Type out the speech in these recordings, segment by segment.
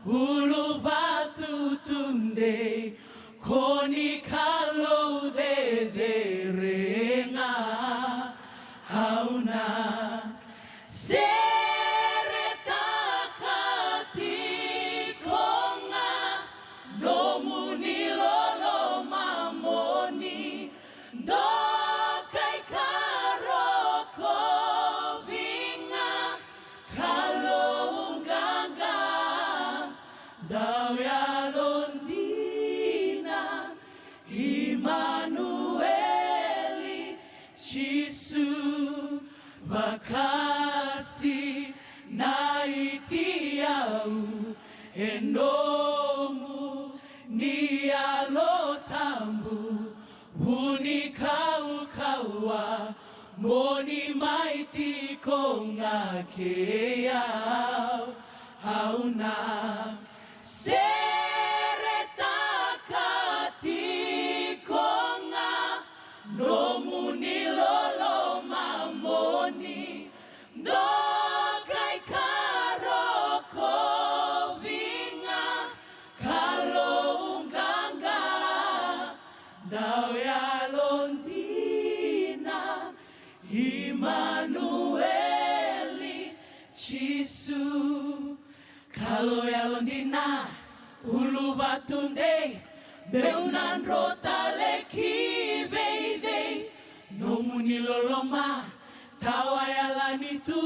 ulu batu tunde koni kalau de renga hauna sereta katikonga nomuni lolo mamoni dokai karoko vinga kalau unganga dawe alondina Immanueli Chisu bakasi naitiau enomu ni alotambu unikau kawa moni maiti konga keau hauna sereta katikonga nomuni lolo mamoni dokai karoko vinga kalau unganga dawe alondina Immanueli Chisu kalau alondina ulu batunde beunan rota leki vei nomuni loloma tawayalani tu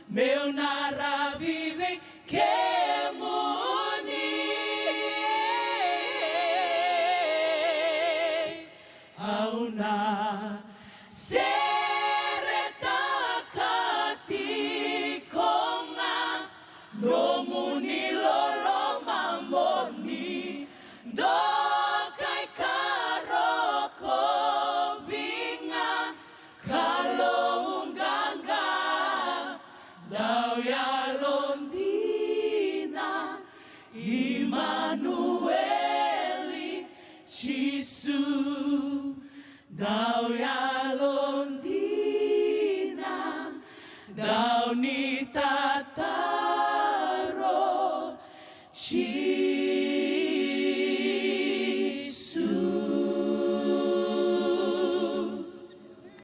meu naravive kemuni auna sereta katikonga nomuni lolo mamoni dokai karoko vinga kalau unganga dawe alondina Immanueli Chisu dawe alondina dauni tata